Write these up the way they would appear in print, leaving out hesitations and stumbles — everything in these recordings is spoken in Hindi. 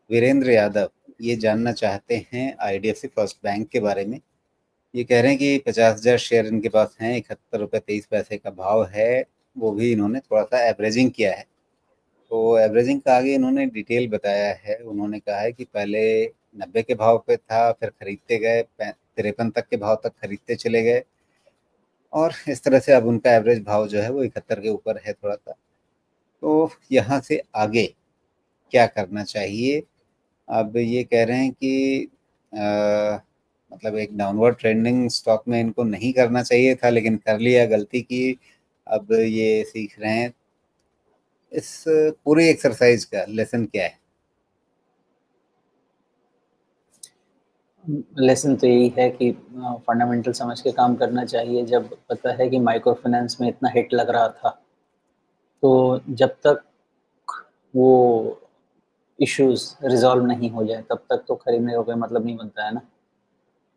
वीरेंद्र यादव ये जानना चाहते हैं आईडीएफसी फर्स्ट बैंक के बारे में। ये कह रहे हैं कि 50,000 शेयर इनके पास हैं, 71 रुपये 23 पैसे का भाव है। वो भी इन्होंने थोड़ा सा एवरेजिंग किया है। तो एवरेजिंग का आगे इन्होंने डिटेल बताया है। उन्होंने कहा है कि पहले 90 के भाव पे था, फिर खरीदते गए, 53 तक के भाव तक खरीदते चले गए, और इस तरह से अब उनका एवरेज भाव जो है वो 71 के ऊपर है थोड़ा सा। तो यहाँ से आगे क्या करना चाहिए? अब ये कह रहे हैं कि मतलब एक डाउनवर्ड ट्रेंडिंग स्टॉक में इनको नहीं करना चाहिए था, लेकिन कर लिया, गलती की। अब ये सीख रहे हैं। इस पूरी एक्सरसाइज का लेसन क्या है? लेसन तो यही है कि फंडामेंटल समझ के काम करना चाहिए। जब पता है कि माइक्रो फाइनेंस में इतना हिट लग रहा था, तो जब तक वो इश्यूज रिजॉल्व नहीं हो जाए तब तक तो खरीदने का कोई मतलब नहीं बनता है ना।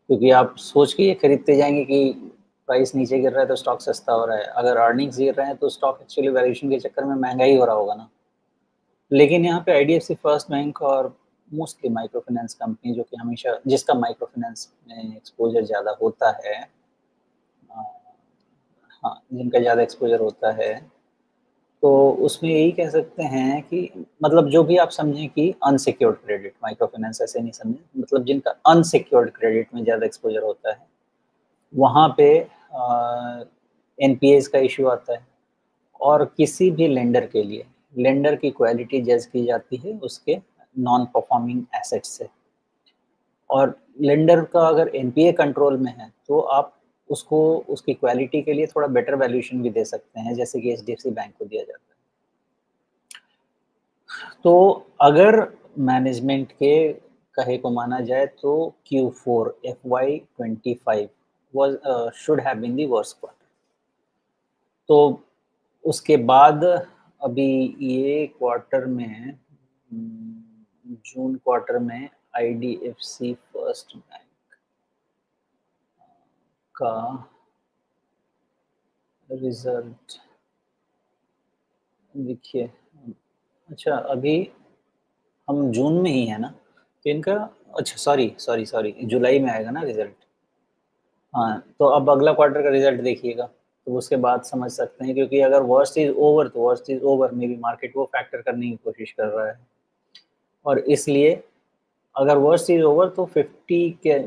क्योंकि आप सोच के ये खरीदते जाएंगे कि प्राइस नीचे गिर रहा है तो स्टॉक सस्ता हो रहा है, अगर अर्निंग्स गिर रहे हैं तो स्टॉक एक्चुअली वैल्यूएशन के चक्कर में महंगा ही हो रहा होगा ना। लेकिन यहाँ पे आईडीएफसी फर्स्ट बैंक और मोस्टली माइक्रो फाइनेंस कंपनी, जो कि हमेशा जिसका माइक्रो फाइनेंस में एक्सपोजर ज़्यादा होता है, हाँ, जिनका ज़्यादा एक्सपोजर होता है, तो उसमें यही कह सकते हैं कि मतलब जो भी आप समझें कि अनसिक्योर्ड क्रेडिट, माइक्रो फाइनेंस ऐसे नहीं समझें, मतलब जिनका अनसिक्योर्ड क्रेडिट में ज़्यादा एक्सपोजर होता है, वहाँ पे एनपीएस का इशू आता है। और किसी भी लेंडर के लिए लेंडर की क्वालिटी जज की जाती है उसके नॉन परफॉर्मिंग एसेट से। और लेंडर का अगर एनपीए कंट्रोल में है तो आप उसको उसकी क्वालिटी के लिए थोड़ा बेटर वैल्यूएशन भी दे सकते हैं, जैसे कि एचडीएफसी बैंक को दिया जाता है। तो अगर मैनेजमेंट के कहे को माना जाए तो Q4 FY25 was should have been the worst quarter। तो उसके बाद अभी ये क्वार्टर में, जून क्वार्टर में आईडीएफसी फर्स्ट बैंक का रिजल्ट देखिए। अच्छा, अभी हम जून में ही है ना, तो इनका, अच्छा सॉरी सॉरी सॉरी, जुलाई में आएगा ना रिजल्ट। हाँ, तो अब अगला क्वार्टर का रिजल्ट देखिएगा, तो उसके बाद समझ सकते हैं। क्योंकि अगर वर्स्ट इज ओवर तो worst is over, may be market वो फैक्टर करने की कोशिश कर रहा है। और इसलिए अगर वर्स्ट इज ओवर तो 50 के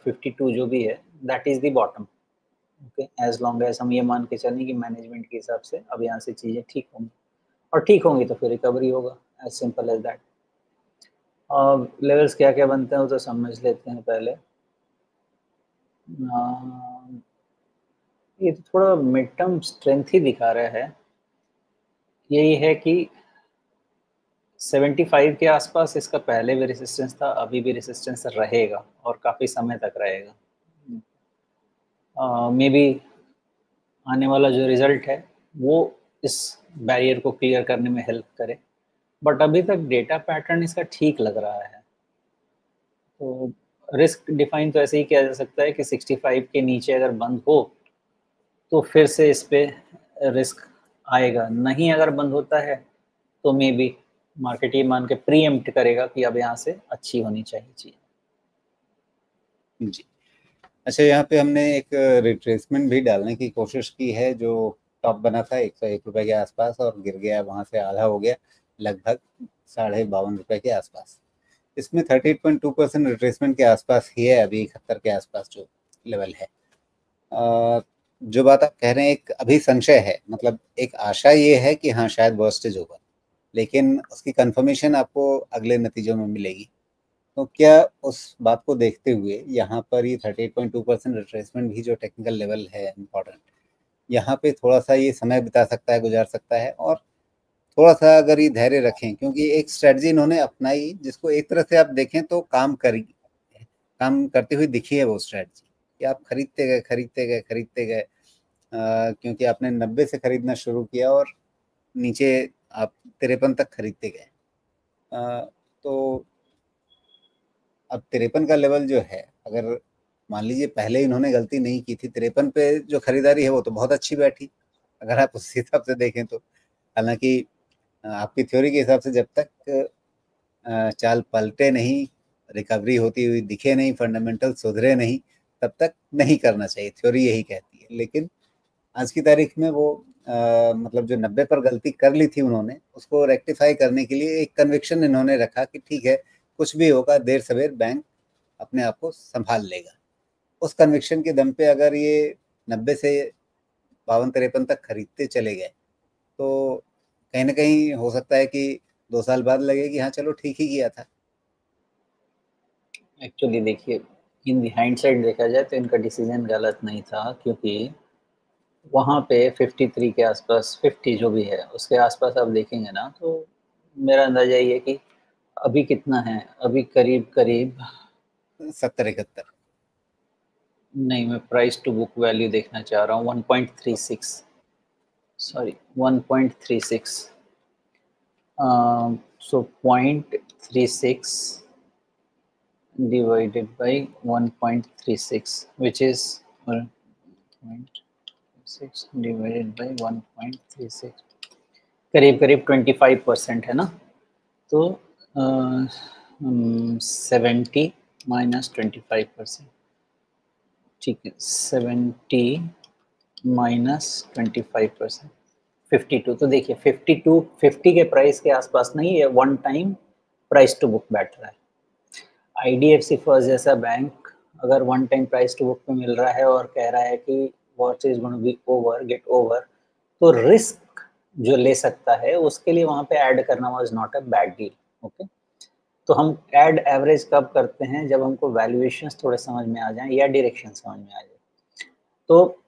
52 जो भी है, that is the bottom. Okay, as long as हम ये मान के चलें कि मैनेजमेंट के हिसाब से अब यहाँ से चीज़ें ठीक होंगी, और ठीक होंगी तो फिर रिकवरी होगा, as simple as that. Levels क्या क्या बनते हैं वो तो समझ लेते हैं पहले। ये तो थोड़ा मिड टर्म स्ट्रेंथ ही दिखा रहा है। यही है कि 75 के आसपास इसका पहले भी रेसिस्टेंस था, अभी भी रेसिस्टेंस रहेगा और काफ़ी समय तक रहेगा। मे बी आने वाला जो रिजल्ट है वो इस बैरियर को क्लियर करने में हेल्प करे, बट अभी तक डेटा पैटर्न इसका ठीक लग रहा है। तो रिस्क डिफाइन तो ऐसे ही किया जा सकता है कि 65 के नीचे अगर बंद हो तो फिर से इस पे रिस्क आएगा, नहीं अगर बंद होता है तो मे बी मार्केट ये मान के प्रीएम्प्ट करेगा कि अब यहाँ से अच्छी होनी चाहिए चीज। जी। अच्छा, यहाँ पे हमने एक रिट्रेसमेंट भी डालने की कोशिश की है। जो टॉप बना था 101 रुपए के आसपास और गिर गया, वहाँ से आधा हो गया, लगभग 52.5 रुपए के आसपास। इसमें 38.2% रिट्रेसमेंट के आसपास ही है अभी, 71 के आसपास जो लेवल है। जो बात आप कह रहे हैं, एक अभी संशय है, मतलब एक आशा ये है कि हाँ शायद वर्स्ट इज ओवर, लेकिन उसकी कंफर्मेशन आपको अगले नतीजों में मिलेगी। तो क्या उस बात को देखते हुए यहाँ पर ये 38.2% रिट्रेसमेंट भी जो टेक्निकल लेवल है इम्पॉर्टेंट, यहाँ पे थोड़ा सा ये समय बिता सकता है, गुजार सकता है, और थोड़ा सा अगर ये धैर्य रखें, क्योंकि एक स्ट्रेटजी इन्होंने अपनाई जिसको एक तरह से आप देखें तो काम करती हुई दिखी है वो स्ट्रेटजी, कि आप खरीदते गए खरीदते गए खरीदते गए, क्योंकि आपने 90 से खरीदना शुरू किया और नीचे आप 53 तक खरीदते गए। तो अब 53 का लेवल जो है, अगर मान लीजिए पहले इन्होंने गलती नहीं की थी, 53 पे जो खरीदारी है वो तो बहुत अच्छी बैठी, अगर आप उस हिसाब से देखें तो। हालांकि आपकी थ्योरी के हिसाब से जब तक चाल पलटे नहीं, रिकवरी होती हुई दिखे नहीं, फंडामेंटल सुधरे नहीं, तब तक नहीं करना चाहिए। थ्योरी यही कहती है। लेकिन आज की तारीख में वो मतलब जो 90 पर गलती कर ली थी उन्होंने, उसको रेक्टिफाई करने के लिए एक कन्विक्शन इन्होंने रखा कि ठीक है, कुछ भी होगा देर सवेर बैंक अपने आप को संभाल लेगा। उस कन्विक्शन के दम पे अगर ये 90 से 52-53 तक खरीदते चले गए, तो कहीं ना कहीं हो सकता है कि 2 साल बाद लगे कि हाँ चलो ठीक ही किया था। एक्चुअली देखिए, इन हाइंडसाइट देखा जाए तो इनका डिसीजन गलत नहीं था, क्योंकि वहाँ पे 53 के आसपास, 50 जो भी है उसके आसपास आप देखेंगे ना, तो मेरा अंदाजा ये है कि अभी कितना है, अभी करीब करीब 70-71। नहीं, मैं प्राइस टू बुक वैल्यू देखना चाह रहा हूँ। 1.36, sorry 1.36, so 0.36 divided by 1.36, which is 1.36 divided by 1.36, करीब करीब 25% है ना। तो 70 माइनस 25%, ठीक है, 70 माइनस 25%, 52। तो देखिए 52, 50 के प्राइस के आसपास नहीं है, one time price to book बैठ रहा है। आईडीएफसी फर्स्ट जैसा बैंक अगर one time price to book पे मिल रहा है और कह रहा है कि watch is going to be over, get over, तो रिस्क जो ले सकता है उसके लिए वहां पे ऐड करना was not a bad deal. Okay, तो हम ऐड एवरेज कब करते हैं, जब हमको वैल्यूएशंस थोड़े समझ में आ जाएं या डायरेक्शन समझ में आ जाए। तो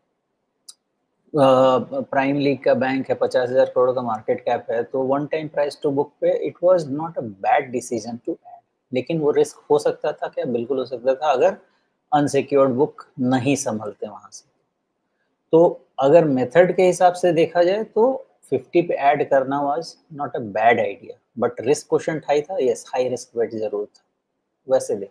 प्राइम लीग का बैंक है, 50,000 करोड़ का मार्केट कैप है, तो one time price to book पे it was not a bad decision to add. लेकिन वो रिस्क हो सकता था क्या? बिल्कुल हो सकता था, अगर अनसिक्योर्ड बुक नहीं संभलते वहां से। तो अगर मेथड के हिसाब से देखा जाए तो 50 पे ऐड करना was not a bad idea, but risk question high था, यस, हाई रिस्क बेट जरूर था। वैसे देख